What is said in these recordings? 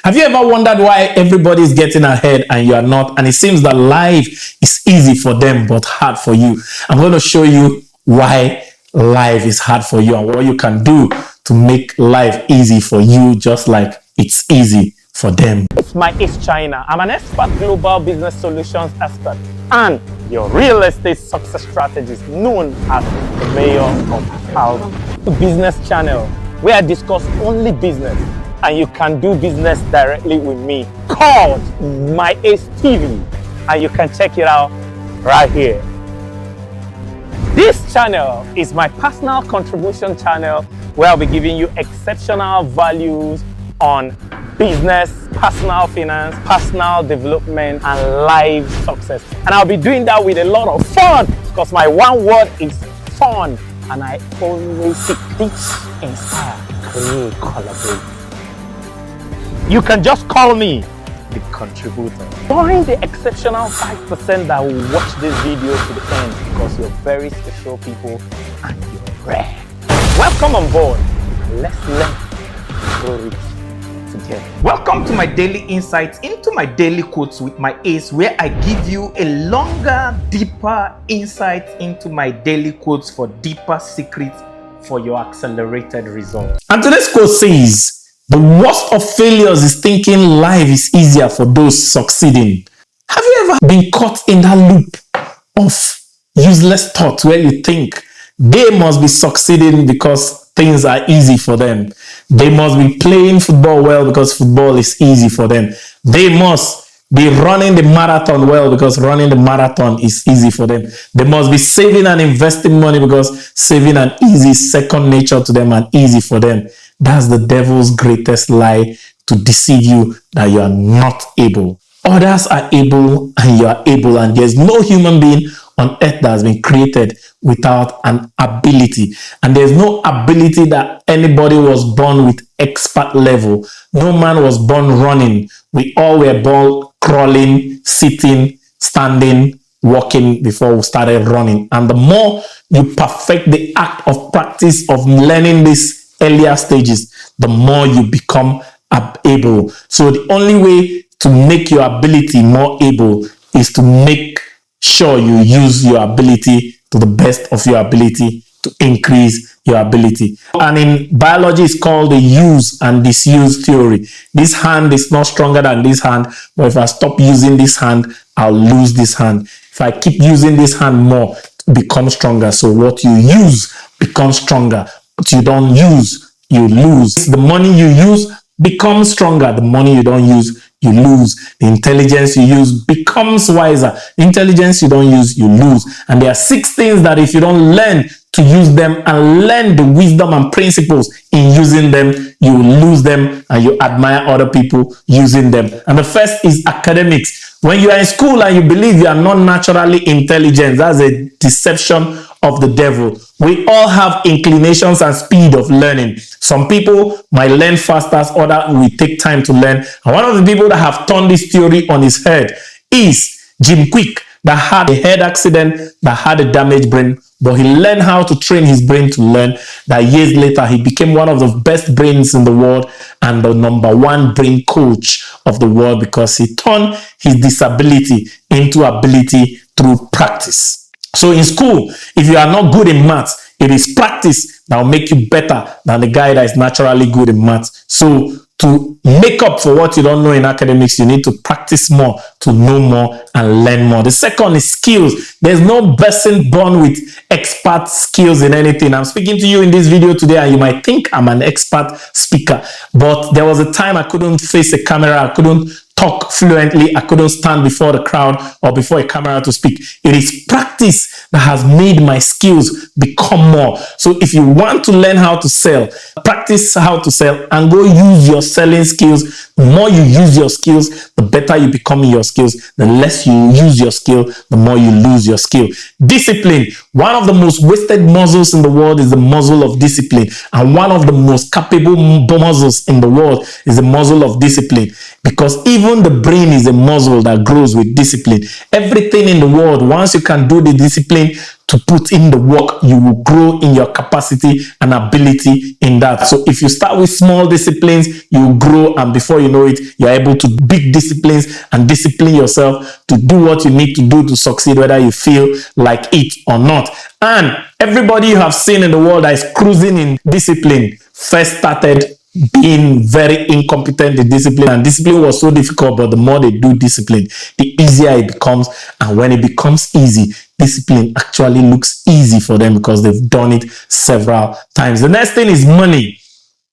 Have you ever wondered why everybody is getting ahead and you are not? And it seems that life is easy for them but hard for you. I'm going to show you why life is hard for you and what you can do to make life easy for you, just like it's easy for them. It's my East China. I'm an expert global business solutions expert and your real estate success strategist, known as the mayor of House Business Channel, where I discuss only business and you can do business directly with me, called My Ace TV, and you can check it out right here. This channel is my personal contribution channel where I'll be giving you exceptional values on business, personal finance, personal development, and life success. And I'll be doing that with a lot of fun because my one word is fun. And I always seek teach, inspire, create, collaborate. You can just call me the contributor. Join the exceptional 5% that will watch this video to the end because you're very special people and you're rare. Welcome on board. Let's learn to grow rich together. Welcome to my daily insights into my daily quotes with my ace, where I give you a longer, deeper insight into my daily quotes for deeper secrets for your accelerated results. And today's quote says, the worst of failures is thinking life is easier for those succeeding. Have you ever been caught in that loop of useless thoughts where you think they must be succeeding because things are easy for them? They must be playing football well because football is easy for them. They must be running the marathon well because running the marathon is easy for them. They must be saving and investing money because saving and easy is second nature to them and easy for them. That's the devil's greatest lie, to deceive you that you are not able. Others are able and you are able, and there's no human being on earth that has been created without an ability. And there's no ability that anybody was born with expert level. No man was born running. We all were born crawling, sitting, standing, walking before we started running. And the more you perfect the act of practice of learning these earlier stages, the more you become able. So the only way to make your ability more able is to make sure you use your ability to the best of your ability to increase your ability. And in biology, it's called the use and disuse theory. This hand is not stronger than this hand, but if I stop using this hand, I'll lose this hand. If I keep using this hand more, it becomes stronger. So what you use becomes stronger. What you don't use, you lose. The money you use becomes stronger. The money you don't use, you lose. The intelligence you use becomes wiser. The intelligence you don't use, you lose. And there are 6 things that if you don't learn to use them and learn the wisdom and principles in using them, you lose them and you admire other people using them. And the first is academics. When you are in school and you believe you are not naturally intelligent, that's a deception of the devil. We all have inclinations and speed of learning. Some people might learn faster, others will take time to learn. And one of the people that have turned this theory on his head is Jim Quick, that had a head accident, that had a damaged brain, but he learned how to train his brain to learn. That years later, he became one of the best brains in the world and the #1 brain coach of the world because he turned his disability into ability through practice. So in school, if you are not good in maths, it is practice that will make you better than the guy that is naturally good in maths. So to make up for what you don't know in academics, you need to practice more, to know more and learn more. The second is skills. There's no person born with expert skills in anything. I'm speaking to you in this video today and you might think I'm an expert speaker, but there was a time I couldn't face a camera, I couldn't talk fluently, I couldn't stand before the crowd or before a camera to speak. It is practice that has made my skills become more. So if you want to learn how to sell, practice how to sell and go use your selling skills. The more you use your skills, the better you become in your skills. The less you use your skill, the more you lose your skill. Discipline. One of the most wasted muscles in the world is the muscle of discipline. And one of the most capable muscles in the world is the muscle of discipline. Because even the brain is a muscle that grows with discipline. Everything in the world, once you can do the discipline to put in the work, you will grow in your capacity and ability in that. So if you start with small disciplines, you will grow, and before you know it, you're able to big disciplines and discipline yourself to do what you need to do to succeed, whether you feel like it or not. And everybody you have seen in the world that is cruising in discipline first started being very incompetent in discipline, and discipline was so difficult, but the more they do discipline, the easier it becomes. And when it becomes easy, discipline actually looks easy for them because they've done it several times. The next thing is money.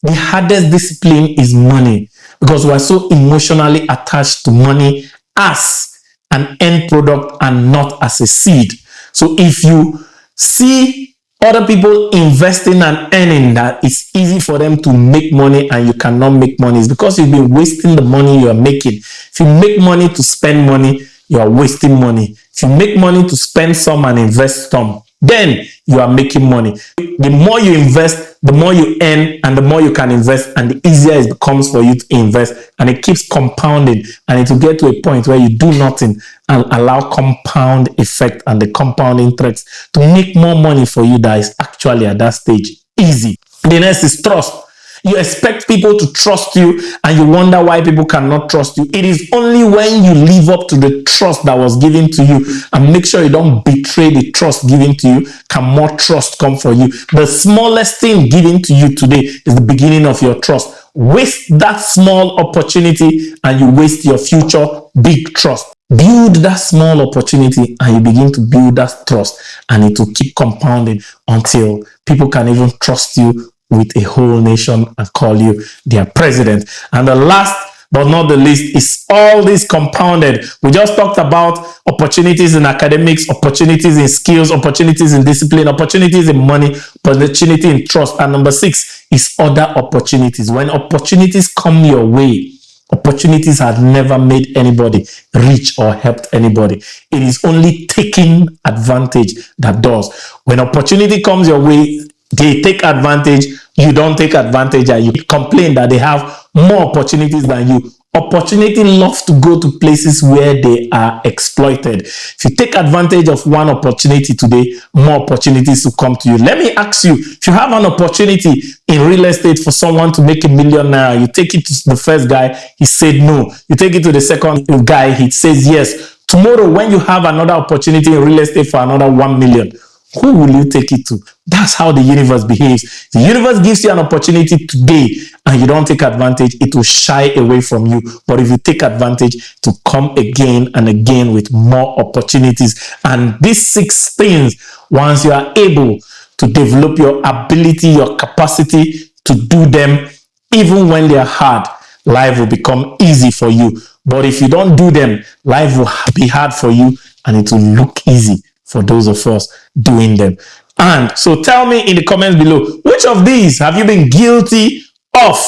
The hardest discipline is money, because we're so emotionally attached to money as an end product and not as a seed. So if you see other people investing and earning that it's easy for them to make money and you cannot make money, it's because you've been wasting the money you are making. If you make money to spend money, you are wasting money. If you make money to spend some and invest some, then you are making money. The more you invest, the more you earn, and the more you can invest, and the easier it becomes for you to invest, and it keeps compounding, and it will get to a point where you do nothing and allow compound effect and the compound interest to make more money for you. That is actually at that stage easy. The next is trust. You expect people to trust you and you wonder why people cannot trust you. It is only when you live up to the trust that was given to you and make sure you don't betray the trust given to you can more trust come for you. The smallest thing given to you today is the beginning of your trust. Waste that small opportunity and you waste your future big trust. Build that small opportunity and you begin to build that trust, and it will keep compounding until people can even trust you with a whole nation and call you their president. And the last but not the least is all this compounded. We just talked about opportunities in academics, opportunities in skills, opportunities in discipline, opportunities in money, opportunity in trust. And number 6 is other opportunities. When opportunities come your way, opportunities have never made anybody rich or helped anybody. It is only taking advantage that does. When opportunity comes your way, they take advantage, you don't take advantage, and you complain that they have more opportunities than you. Opportunity loves to go to places where they are exploited. If you take advantage of one opportunity today, more opportunities will come to you. Let me ask you, if you have an opportunity in real estate for someone to make $1 million, you take it to the first guy, he said no. You take it to the second guy, he says yes. Tomorrow, when you have another opportunity in real estate for another 1 million, who will you take it to? That's how the universe behaves. The universe gives you an opportunity today and you don't take advantage, it will shy away from you. But if you take advantage, to come again and again with more opportunities. And these 6 things, once you are able to develop your ability, your capacity to do them, even when they are hard, life will become easy for you. But if you don't do them, life will be hard for you and it will look easy for those of us doing them. And so tell me in the comments below, which of these have you been guilty of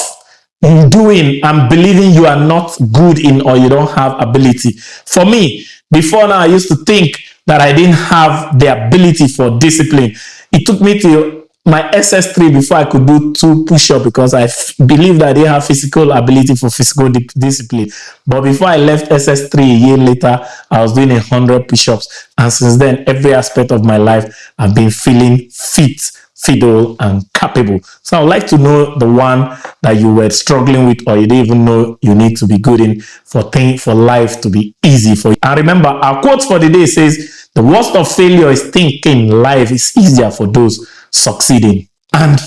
doing and believing you are not good in, or you don't have ability? For me, before now, I used to think that I didn't have the ability for discipline. It took me to my SS3 before I could do 2 push-ups because I believed that I didn't have physical ability for physical discipline. But before I left SS3 a year later, I was doing 100 push-ups. And since then, every aspect of my life, I've been feeling fit, fiddle, and capable. So I would like to know the one that you were struggling with or you didn't even know you need to be good in for life to be easy for you. And remember, our quote for the day says, the worst of failure is thinking life is easier for those succeeding. And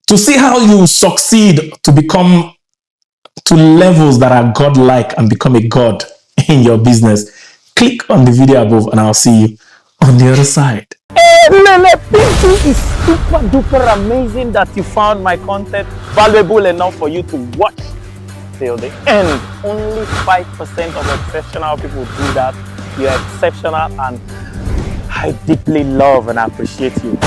to see how you succeed to become to levels that are godlike and become a god in your business, click on the video above and I'll see you on the other side. It is super duper amazing that you found my content valuable enough for you to watch till the end. Only 5% of exceptional people do that. You're exceptional and I deeply love and appreciate you.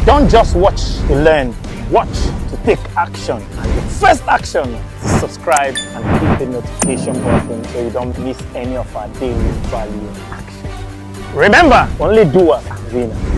Don't just watch to learn, watch to take action. And the first action is subscribe and hit the notification button so you don't miss any of our daily value action. Remember, only doers are winners.